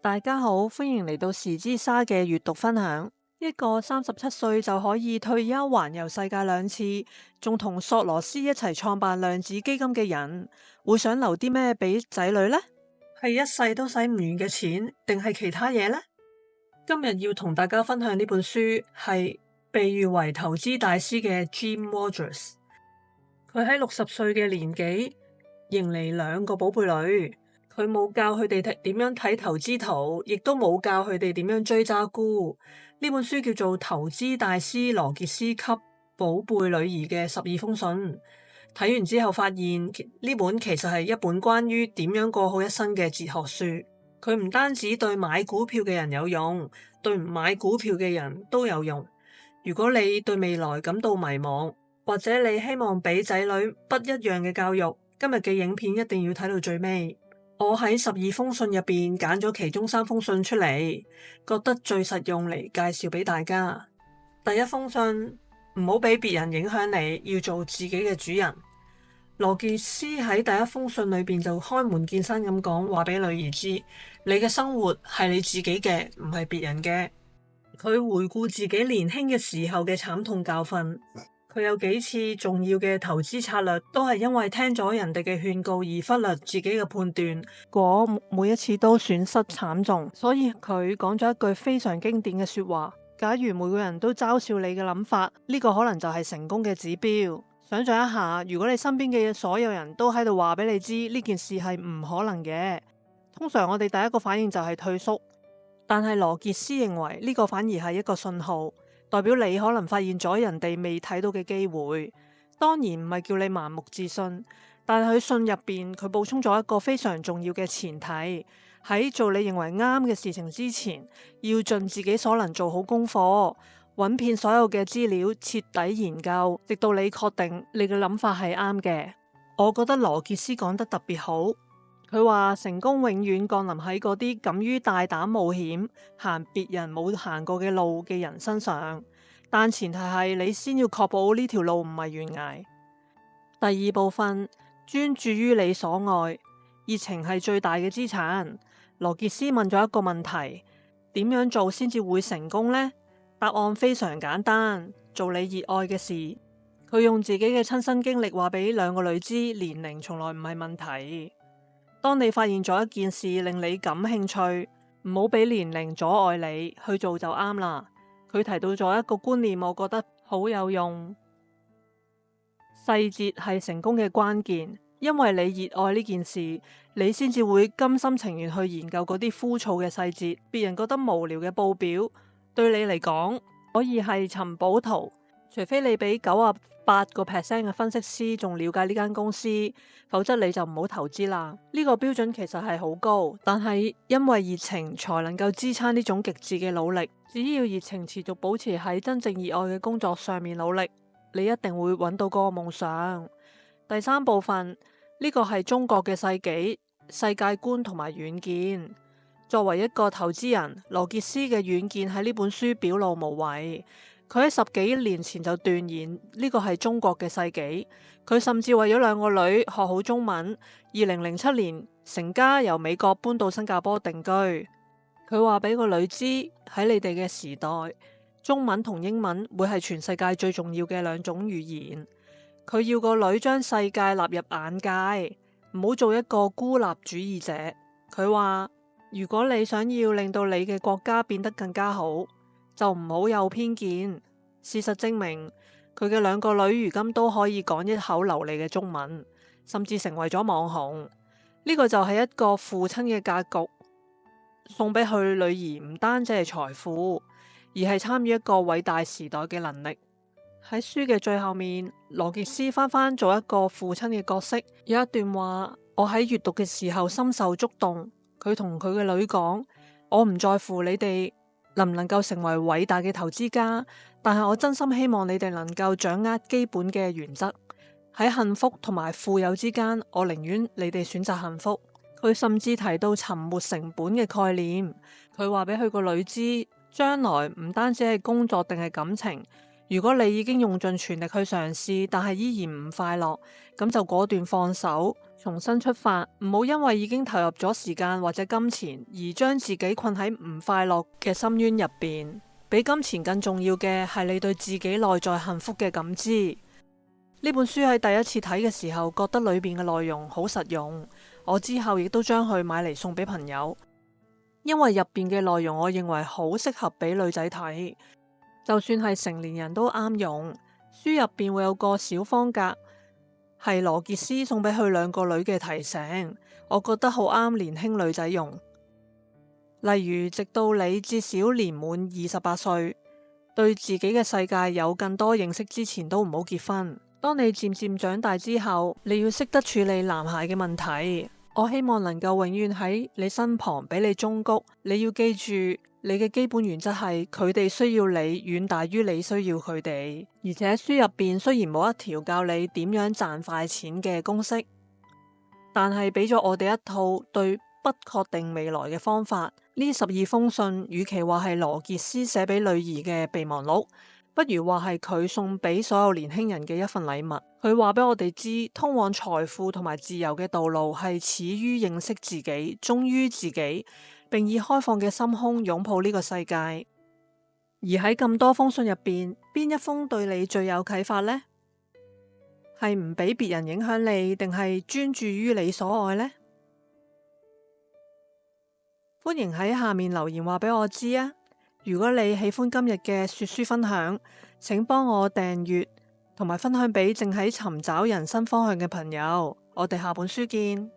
大家好，歡迎嚟到時之沙嘅閱讀分享。一個37歲就可以退休環遊世界2次，仲同索羅斯一齊創辦量子基金嘅人，會想留啲咩俾仔女呢？係一世都使唔完嘅錢，定係其他嘢呢？今日要同大家分享呢本書係被譽為投資大師嘅 Jim Rogers。佢喺60歲嘅年紀迎嚟2個寶貝女。佢冇教佢哋點樣睇投資圖，亦都冇教佢哋點樣追揸沽。呢本書叫做《投資大師羅傑斯給寶貝女兒嘅12封信》。睇完之後發現呢本其實係一本關於點樣過好一生嘅哲學書。佢唔單止對買股票嘅人有用，對唔買股票嘅人都有用。如果你對未來感到迷茫，或者你希望俾仔女不一樣嘅教育，今日嘅影片一定要睇到最尾。我喺12封信入邊揀咗其中3封信出嚟，覺得最實用嚟介紹俾大家。第一封信，唔好俾別人影響你，要做自己嘅主人。羅傑斯喺第一封信裏邊就開門見山咁講，話俾女兒知，你嘅生活係你自己嘅，唔係別人嘅。佢回顧自己年輕嘅時候嘅慘痛教訓。佢有幾次重要嘅投資策略都係因為聽咗人哋嘅勸告而忽略自己嘅判斷，果每一次都損失慘重。所以佢講咗一句非常經典嘅說話：假如每個人都嘲笑你嘅諗法，呢個可能就係成功嘅指標。想象一下，如果你身邊嘅所有人都喺度話俾你知呢件事係唔可能嘅，通常我哋第一個反應就係退縮。但係羅傑斯認為呢個反而係一個信號，代表你可能發現咗人哋未睇到嘅機會。當然唔係叫你盲目自信，但係佢信入邊佢補充咗一個非常重要嘅前提：喺做你認為啱嘅事情之前，要盡自己所能做好功課，揾遍所有嘅資料，徹底研究，直到你確定你嘅諗法係啱嘅。我覺得羅傑斯講得特別好。佢話成功永遠降臨喺嗰啲敢於大膽冒險、行別人冇行過嘅路嘅人身上，但前提係你先要確保呢條路唔係懸崖。第二部分，專注於你所愛，熱情係最大嘅資產。羅傑斯問咗一個問題：點樣做先至會成功呢？答案非常簡單，做你熱愛嘅事。佢用自己嘅親身經歷話俾2個女知，年齡從來唔係問題。當你發現咗一件事令你感興趣，唔好俾年齡阻礙你去做就啱啦。佢提到咗一個觀念，我覺得好有用。細節係成功嘅關鍵，因為你熱愛呢件事，你先至會甘心情願去研究嗰啲枯燥嘅細節。別人覺得無聊嘅報表，對你嚟講可以係尋寶圖。除非你比98% 嘅分析師仲了解呢間公司，否則你就唔好投資啦。呢個標準其實係好高，但係因為熱情才能夠支撐呢種極致嘅努力。只要熱情持續保持喺真正熱愛嘅工作上面努力，你一定會揾到嗰個夢想。第3部分，呢個係中國嘅世紀、世界觀同埋遠見。作為一個投資人，羅傑斯嘅遠見喺呢本書表露無遺。佢喺10幾年前就斷言呢個係中國嘅世紀。佢甚至為咗2個女學好中文，2007年成家由美國搬到新加坡定居。佢話俾個女知，喺你哋嘅時代，中文同英文會係全世界最重要嘅2種語言。佢要個女將世界納入眼界，唔好做一個孤立主義者。佢話如果你想要令到你嘅國家變得更加好，就唔好有偏見。事實證明，佢嘅2個女如今都可以講一口流利嘅中文，甚至成為咗網紅。呢個就係一個父親嘅格局，送俾佢女兒唔單止係財富，而係參與一個偉大時代嘅能力。喺書嘅最後面，羅傑斯翻做一個父親嘅角色。有一段話，我喺閱讀嘅時候深受觸動。佢同佢嘅女講：我唔在乎你哋能唔能夠成為偉大嘅投資家，但係我真心希望你哋能夠掌握基本嘅原則。喺幸福同埋富有之間，我寧願你哋選擇幸福。佢甚至提到沉沒成本嘅概念。佢話俾佢個女知，將來唔單止係工作定係感情，如果你已經用盡全力去嘗試，但係依然唔快樂，咁就果斷放手，重新出發，唔好因為已經投入咗時間或者金錢而將自己困喺唔快樂嘅深淵入邊。比金錢更重要嘅係你對自己內在幸福嘅感知。呢本書喺第一次睇嘅時候，覺得裏邊嘅內容好實用，我之後亦都將佢買嚟送俾朋友，因為入邊嘅內容我認為好適合俾女仔睇，就算係成年人都啱用。書入邊會有個小方格，係羅傑斯送俾佢兩個女嘅提醒，我覺得好啱年輕女仔用。例如，直到你至少年滿28歲，對自己嘅世界有更多認識之前，都唔好結婚。當你漸漸長大之後，你要識得處理男孩嘅問題。我希望能夠永遠喺你身旁俾你忠告。你要記住，你嘅基本原則係佢哋需要你遠大於你需要佢哋。而且書入邊雖然冇一條教你點樣賺快錢嘅公式，但係俾咗我哋一套對不確定未來嘅方法。呢12封信，與其話係羅傑斯寫俾女兒嘅備忘錄，不如話係佢送俾所有年輕人嘅一份禮物。佢話俾我哋知，通往財富同埋自由嘅道路係始於認識自己，忠於自己，並以開放嘅心胸擁抱呢個世界。而喺咁多封信入邊，邊一封對你最有啟發呢？係唔俾別人影響你，定係專注於你所愛呢？歡迎喺下面留言話俾我知啊！如果你喜歡今日嘅說書分享，請幫我訂閱同埋分享俾正喺尋找人生方向嘅朋友。我哋下本書見。